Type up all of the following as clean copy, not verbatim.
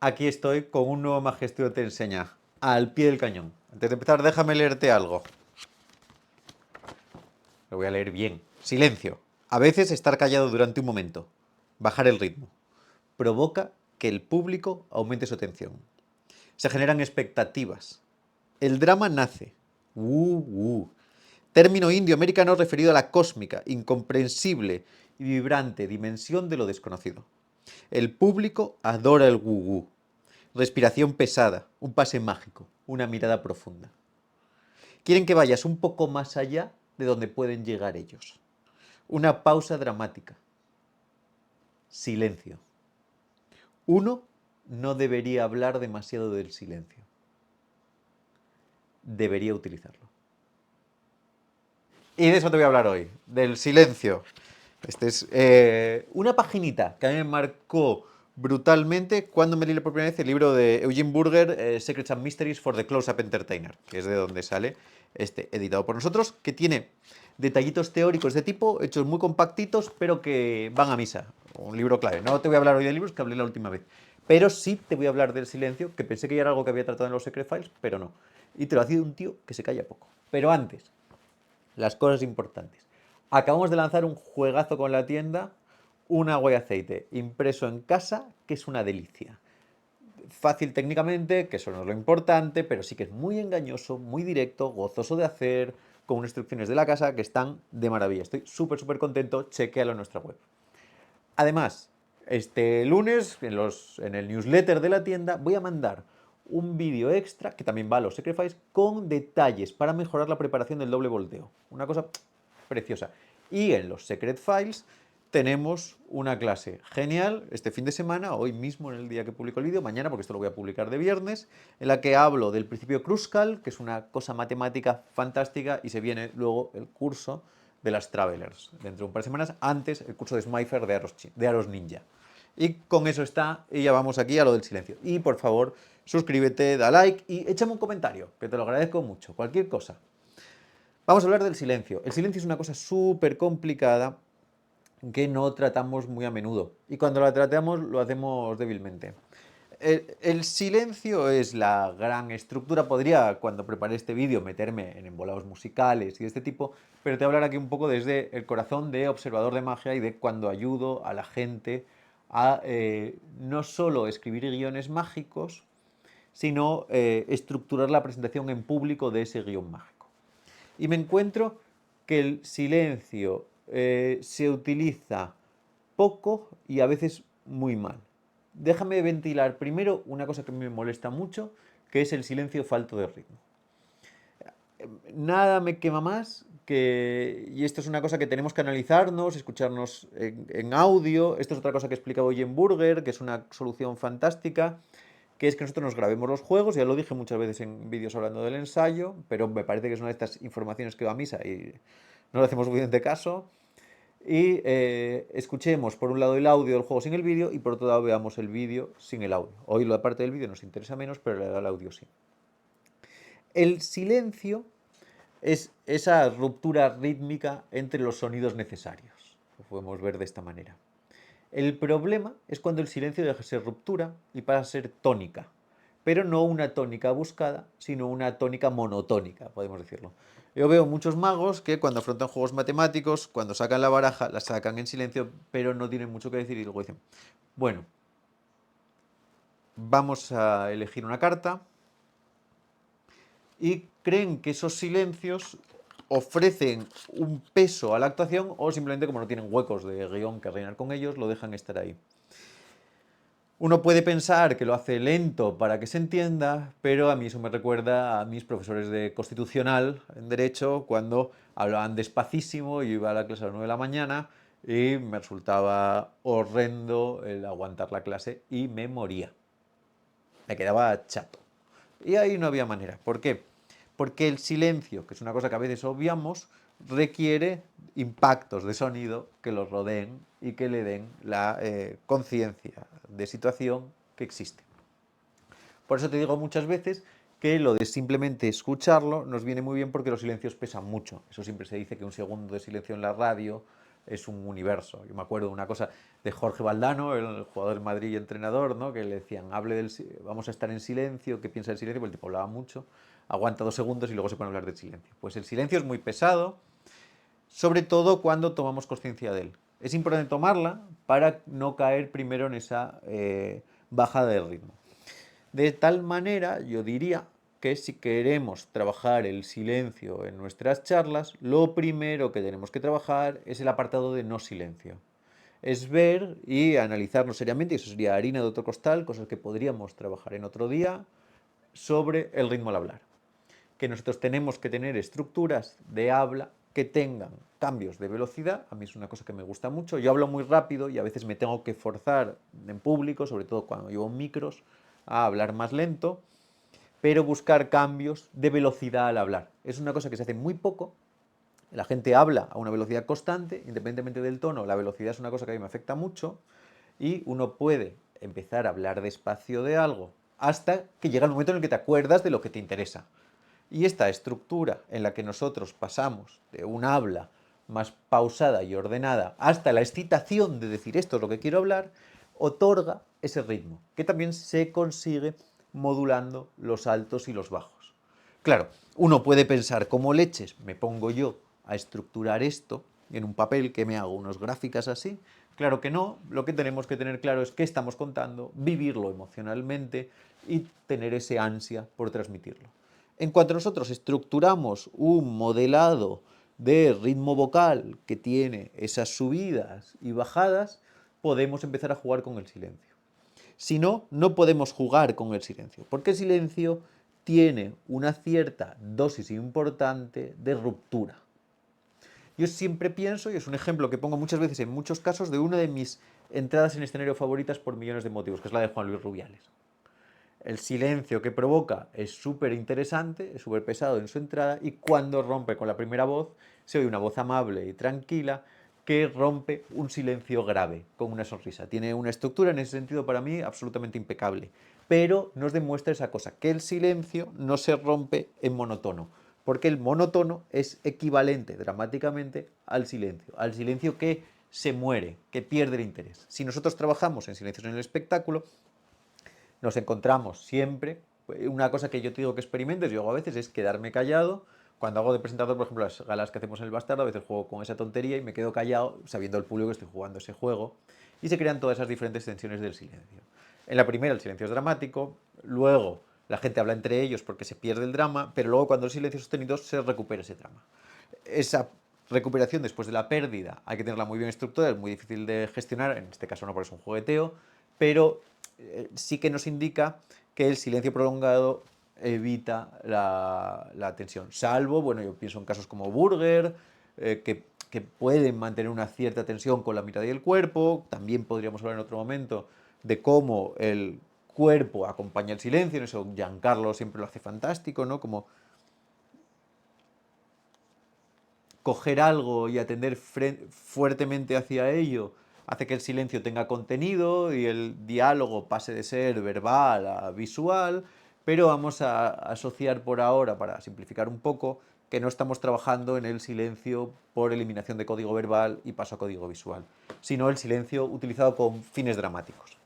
Aquí estoy con un nuevo Magestio te enseña, al pie del cañón. Antes de empezar, déjame leerte algo. Lo voy a leer bien. Silencio. A veces estar callado durante un momento, bajar el ritmo, provoca que el público aumente su atención. Se generan expectativas. El drama nace. Término indio-americano referido a la cósmica, incomprensible y vibrante dimensión de lo desconocido. El público adora el wu. Respiración pesada, un pase mágico, una mirada profunda. Quieren que vayas un poco más allá de donde pueden llegar ellos. Una pausa dramática. Silencio. Uno no debería hablar demasiado del silencio. Debería utilizarlo. Y de eso te voy a hablar hoy, del silencio. Este es una paginita que a mí me marcó brutalmente cuando me leí por primera vez el libro de Eugene Burger, Secrets and Mysteries for the Close-Up Entertainer, que es de donde sale este, editado por nosotros, que tiene detallitos teóricos de tipo, hechos muy compactitos, pero que van a misa. Un libro clave. No te voy a hablar hoy de libros, que hablé la última vez. Pero sí te voy a hablar del silencio, que pensé que ya era algo que había tratado en los Secret Files, pero no. Y te lo ha sido un tío que se calla poco. Pero antes, las cosas importantes. Acabamos de lanzar un juegazo con la tienda, un agua y aceite impreso en casa, que es una delicia. Fácil técnicamente, que eso no es lo importante, pero sí que es muy engañoso, muy directo, gozoso de hacer, con unas instrucciones de la casa que están de maravilla. Estoy súper contento, chequealo en nuestra web. Además, este lunes, en el newsletter de la tienda, voy a mandar un vídeo extra, que también va a los Sacrifice, con detalles para mejorar la preparación del doble volteo. Una cosa preciosa. Y en los Secret Files tenemos una clase genial este fin de semana, hoy mismo en el día que publico el vídeo, mañana porque esto lo voy a publicar de viernes, en la que hablo del principio Kruskal, que es una cosa matemática fantástica, y se viene luego el curso de las Travelers, dentro de un par de semanas, antes el curso de Smifer de Aros Ninja. Y con eso está, y ya vamos aquí a lo del silencio. Y por favor, suscríbete, da like y échame un comentario, que te lo agradezco mucho, cualquier cosa. Vamos a hablar del silencio. El silencio es una cosa súper complicada que no tratamos muy a menudo. Y cuando la tratamos, lo hacemos débilmente. El silencio es la gran estructura. Podría, cuando preparé este vídeo, meterme en embolados musicales y de este tipo, pero te voy a hablar aquí un poco desde el corazón de observador de magia y de cuando ayudo a la gente a no solo escribir guiones mágicos, sino estructurar la presentación en público de ese guión mágico. Y me encuentro que el silencio se utiliza poco y a veces muy mal. Déjame ventilar primero una cosa que me molesta mucho, que es el silencio falto de ritmo. Nada me quema más que, y esto es una cosa que tenemos que analizarnos, escucharnos en audio, esto es otra cosa que explicaba hoy en Burger, que es una solución fantástica, que es que nosotros nos grabemos los juegos, ya lo dije muchas veces en vídeos hablando del ensayo, pero me parece que es una de estas informaciones que va a misa y no le hacemos suficiente caso, y escuchemos por un lado el audio del juego sin el vídeo y por otro lado veamos el vídeo sin el audio. Hoy la parte del vídeo nos interesa menos, pero el audio sí. El silencio es esa ruptura rítmica entre los sonidos necesarios. Lo podemos ver de esta manera. El problema es cuando el silencio deja de ser ruptura y pasa a ser tónica. Pero no una tónica buscada, sino una tónica monotónica, podemos decirlo. Yo veo muchos magos que cuando afrontan juegos matemáticos, cuando sacan la baraja, la sacan en silencio, pero no tienen mucho que decir y luego dicen, bueno, vamos a elegir una carta y creen que esos silencios ofrecen un peso a la actuación o simplemente como no tienen huecos de guión que rellenar con ellos, lo dejan estar ahí. Uno puede pensar que lo hace lento para que se entienda, pero a mí eso me recuerda a mis profesores de constitucional en Derecho cuando hablaban despacísimo, yo iba a la clase a las 9 de la mañana y me resultaba horrendo el aguantar la clase y me moría. Me quedaba chato. Y ahí no había manera. ¿Por qué? Porque el silencio, que es una cosa que a veces obviamos, requiere impactos de sonido que los rodeen y que le den la conciencia de situación que existe. Por eso te digo muchas veces que lo de simplemente escucharlo nos viene muy bien porque los silencios pesan mucho. Eso siempre se dice que un segundo de silencio en la radio es un universo. Yo me acuerdo de una cosa de Jorge Valdano, el jugador del Madrid y entrenador, ¿no? Que le decían, vamos a estar en silencio, ¿qué piensa del silencio? Porque el tipo hablaba mucho, aguanta 2 segundos y luego se pone a hablar del silencio. Pues el silencio es muy pesado, sobre todo cuando tomamos conciencia de él. Es importante tomarla para no caer primero en esa bajada de ritmo. De tal manera, yo diría que si queremos trabajar el silencio en nuestras charlas, lo primero que tenemos que trabajar es el apartado de no silencio. Es ver y analizarlo seriamente, y eso sería harina de otro costal, cosas que podríamos trabajar en otro día, sobre el ritmo al hablar. Que nosotros tenemos que tener estructuras de habla que tengan cambios de velocidad. A mí es una cosa que me gusta mucho. Yo hablo muy rápido y a veces me tengo que forzar en público, sobre todo cuando llevo micros, a hablar más lento, pero buscar cambios de velocidad al hablar. Es una cosa que se hace muy poco. La gente habla a una velocidad constante, independientemente del tono. La velocidad es una cosa que a mí me afecta mucho y uno puede empezar a hablar despacio de algo hasta que llega el momento en el que te acuerdas de lo que te interesa. Y esta estructura en la que nosotros pasamos de un habla más pausada y ordenada hasta la excitación de decir esto es lo que quiero hablar, otorga ese ritmo, que también se consigue modulando los altos y los bajos. Claro, uno puede pensar, ¿cómo leches me pongo yo a estructurar esto en un papel que me hago unas gráficas así? Claro que no, lo que tenemos que tener claro es qué estamos contando, vivirlo emocionalmente y tener ese ansia por transmitirlo. En cuanto nosotros estructuramos un modelado de ritmo vocal que tiene esas subidas y bajadas, podemos empezar a jugar con el silencio. Si no, no podemos jugar con el silencio, porque el silencio tiene una cierta dosis importante de ruptura. Yo siempre pienso, y es un ejemplo que pongo muchas veces en muchos casos, de una de mis entradas en escenario favoritas por millones de motivos, que es la de Juan Luis Rubiales. El silencio que provoca es súper interesante, es súper pesado en su entrada y cuando rompe con la primera voz se oye una voz amable y tranquila que rompe un silencio grave con una sonrisa. Tiene una estructura en ese sentido para mí absolutamente impecable, pero nos demuestra esa cosa, que el silencio no se rompe en monotono, porque el monotono es equivalente dramáticamente al silencio que se muere, que pierde el interés. Si nosotros trabajamos en silencios en el espectáculo, nos encontramos siempre. Una cosa que yo te digo que experimentes, yo hago a veces, es quedarme callado. Cuando hago de presentador, por ejemplo, las galas que hacemos en el Bastardo, a veces juego con esa tontería y me quedo callado, sabiendo el público que estoy jugando ese juego, y se crean todas esas diferentes tensiones del silencio. En la primera, el silencio es dramático, luego la gente habla entre ellos porque se pierde el drama, pero luego cuando el silencio es sostenido se recupera ese drama. Esa recuperación después de la pérdida hay que tenerla muy bien estructurada, es muy difícil de gestionar, en este caso no porque es un jugueteo, pero sí que nos indica que el silencio prolongado evita la tensión. Salvo, bueno, yo pienso en casos como Burger, que pueden mantener una cierta tensión con la mirada y el cuerpo. También podríamos hablar en otro momento de cómo el cuerpo acompaña el silencio. En eso Giancarlo siempre lo hace fantástico, ¿no? Como coger algo y atender fuertemente hacia ello hace que el silencio tenga contenido y el diálogo pase de ser verbal a visual, pero vamos a asociar por ahora, para simplificar un poco, que no estamos trabajando en el silencio por eliminación de código verbal y paso a código visual, sino el silencio utilizado con fines dramáticos.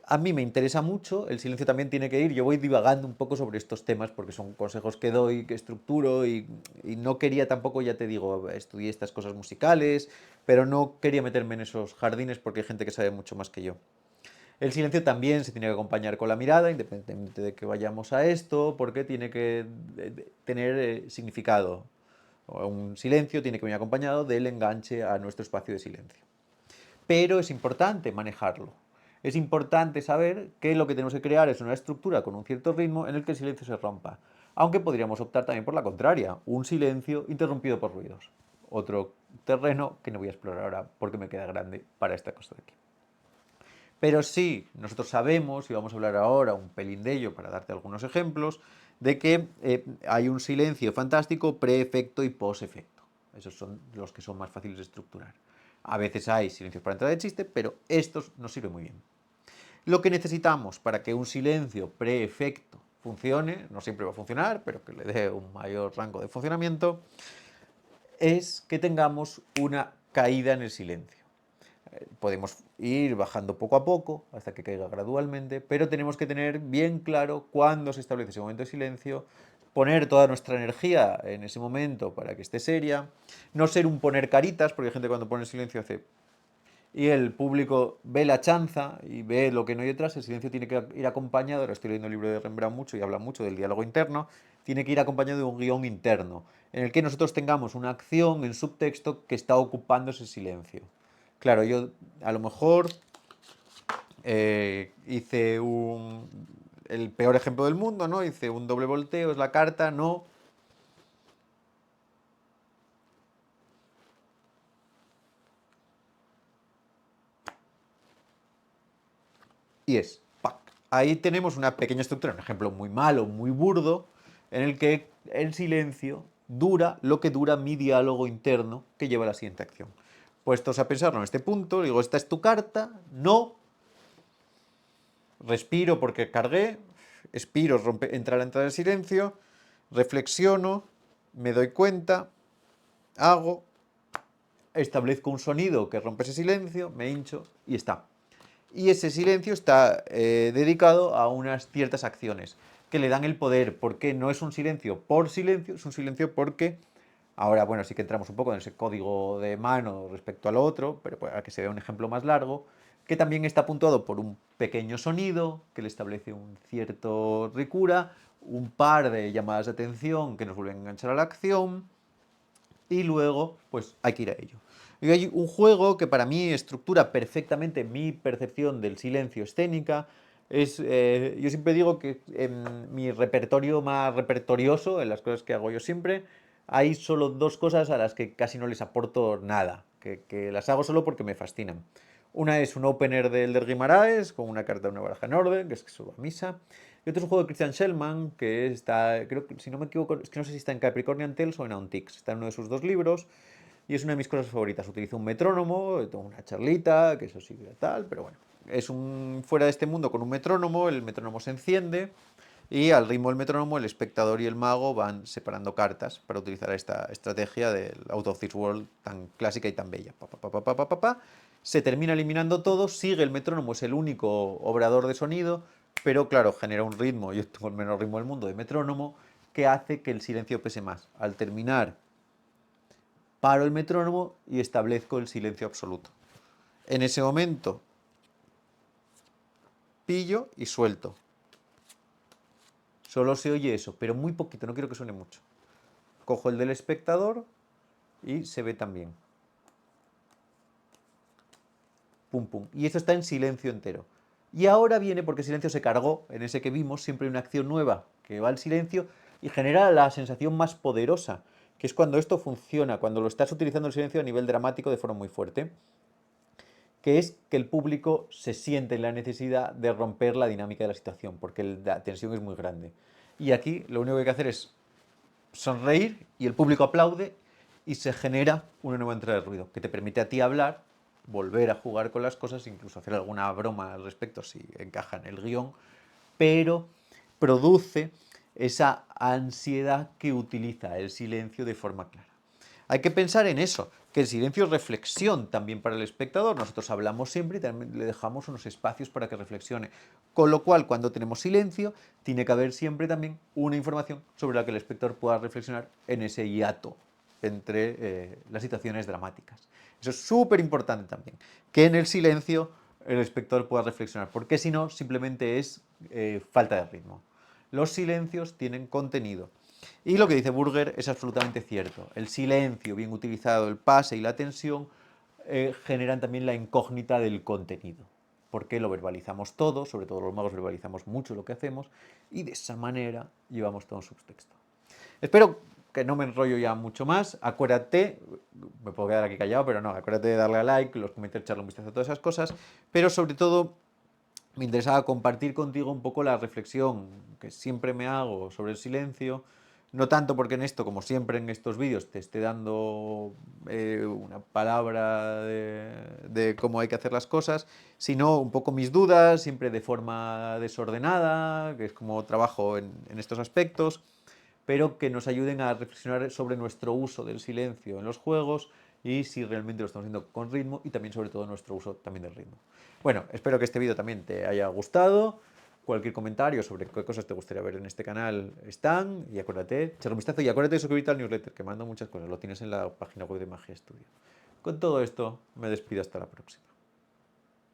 A mí me interesa mucho, el silencio también tiene que ir, yo voy divagando un poco sobre estos temas porque son consejos que doy, que estructuro y no quería tampoco, ya te digo, estudié estas cosas musicales, pero no quería meterme en esos jardines porque hay gente que sabe mucho más que yo. El silencio también se tiene que acompañar con la mirada, independientemente de que vayamos a esto, porque tiene que tener significado. Un silencio tiene que venir acompañado del enganche a nuestro espacio de silencio. Pero es importante manejarlo. Es importante saber que lo que tenemos que crear es una estructura con un cierto ritmo en el que el silencio se rompa. Aunque podríamos optar también por la contraria, un silencio interrumpido por ruidos. Otro terreno que no voy a explorar ahora porque me queda grande para esta cosa de aquí. Pero sí, nosotros sabemos, y vamos a hablar ahora un pelín de ello para darte algunos ejemplos, de que hay un silencio fantástico pre-efecto y post-efecto. Esos son los que son más fáciles de estructurar. A veces hay silencios para entrada de chiste, pero estos nos sirven muy bien. Lo que necesitamos para que un silencio pre-efecto funcione, no siempre va a funcionar, pero que le dé un mayor rango de funcionamiento, es que tengamos una caída en el silencio. Podemos ir bajando poco a poco hasta que caiga gradualmente, pero tenemos que tener bien claro cuándo se establece ese momento de silencio, poner toda nuestra energía en ese momento para que esté seria, no ser un poner caritas, porque hay gente cuando pone silencio hace y el público ve la chanza y ve lo que no hay detrás. El silencio tiene que ir acompañado, ahora estoy leyendo el libro de Rembrandt mucho y habla mucho del diálogo interno, tiene que ir acompañado de un guión interno, en el que nosotros tengamos una acción en subtexto que está ocupando ese silencio. Claro, yo a lo mejor hice el peor ejemplo del mundo, ¿no? Hice un doble volteo, es la carta, no. Y es, ¡pac! Ahí tenemos una pequeña estructura, un ejemplo muy malo, muy burdo, en el que el silencio dura lo que dura mi diálogo interno que lleva a la siguiente acción. Puestos a pensarlo en este punto, digo, esta es tu carta, no, respiro porque cargué, expiro, entra la entrada del silencio, reflexiono, me doy cuenta, hago, establezco un sonido que rompe ese silencio, me hincho y está. Y ese silencio está dedicado a unas ciertas acciones que le dan el poder, porque no es un silencio por silencio, es un silencio porque, ahora bueno, sí que entramos un poco en ese código de mano respecto al otro, pero para que se vea un ejemplo más largo, que también está puntuado por un pequeño sonido que le establece un cierto ricura, un par de llamadas de atención que nos vuelven a enganchar a la acción, y luego pues hay que ir a ello. Y hay un juego que para mí estructura perfectamente mi percepción del silencio escénica. Yo siempre digo que en mi repertorio más repertorioso, en las cosas que hago yo siempre, hay solo dos cosas a las que casi no les aporto nada, que las hago solo porque me fascinan. Una es un opener de Elder Guimaraes, con una carta de una baraja en orden, que es que suba a misa. Y otro es un juego de Christian Shellman, que está, creo que, si no me equivoco, es que no sé si está en Capricornian Tales o en Auntix. Está en uno de sus dos libros y es una de mis cosas favoritas. Utiliza un metrónomo, tengo una charlita, que eso sí que tal, pero bueno. Es un fuera de este mundo con un metrónomo, el metrónomo se enciende y al ritmo del metrónomo el espectador y el mago van separando cartas para utilizar esta estrategia del Out of This World tan clásica y tan bella. Pa, pa, pa, pa, pa, pa, pa. Se termina eliminando todo, sigue el metrónomo, es el único obrador de sonido, pero claro, genera un ritmo, yo tengo el menor ritmo del mundo de metrónomo, que hace que el silencio pese más. Al terminar, paro el metrónomo y establezco el silencio absoluto. En ese momento, pillo y suelto. Solo se oye eso, pero muy poquito, no quiero que suene mucho. Cojo el del espectador y se ve también. Pum, pum. Y esto está en silencio entero. Y ahora viene, porque el silencio se cargó, en ese que vimos, siempre hay una acción nueva que va al silencio y genera la sensación más poderosa, que es cuando esto funciona, cuando lo estás utilizando el silencio a nivel dramático de forma muy fuerte, que es que el público se siente en la necesidad de romper la dinámica de la situación, porque la tensión es muy grande. Y aquí lo único que hay que hacer es sonreír y el público aplaude y se genera una nueva entrada de ruido que te permite a ti hablar, volver a jugar con las cosas, incluso hacer alguna broma al respecto si encaja en el guión, pero produce esa ansiedad que utiliza el silencio de forma clara. Hay que pensar en eso, que el silencio es reflexión también para el espectador. Nosotros hablamos siempre y también le dejamos unos espacios para que reflexione. Con lo cual, cuando tenemos silencio, tiene que haber siempre también una información sobre la que el espectador pueda reflexionar en ese hiato entre las situaciones dramáticas. Eso es súper importante también, que en el silencio el espectador pueda reflexionar, porque si no, simplemente es falta de ritmo. Los silencios tienen contenido. Y lo que dice Burger es absolutamente cierto. El silencio bien utilizado, el pase y la tensión generan también la incógnita del contenido. Porque lo verbalizamos todo, sobre todo los magos verbalizamos mucho lo que hacemos, y de esa manera llevamos todo en subtexto. Espero que no me enrollo ya mucho más. Acuérdate, me puedo quedar aquí callado, pero no, acuérdate de darle a like, los comentarios, echarle un vistazo a todas esas cosas, pero sobre todo me interesaba compartir contigo un poco la reflexión que siempre me hago sobre el silencio, no tanto porque en esto, como siempre en estos vídeos, te esté dando una palabra de cómo hay que hacer las cosas, sino un poco mis dudas, siempre de forma desordenada, que es como trabajo en estos aspectos, pero que nos ayuden a reflexionar sobre nuestro uso del silencio en los juegos y si realmente lo estamos haciendo con ritmo y también sobre todo nuestro uso también del ritmo. Bueno, espero que este vídeo también te haya gustado. Cualquier comentario sobre qué cosas te gustaría ver en este canal están. Y acuérdate, echar un vistazo y acuérdate de suscribirte al newsletter, que manda muchas cosas. Lo tienes en la página web de Magia Studio. Con todo esto, me despido hasta la próxima.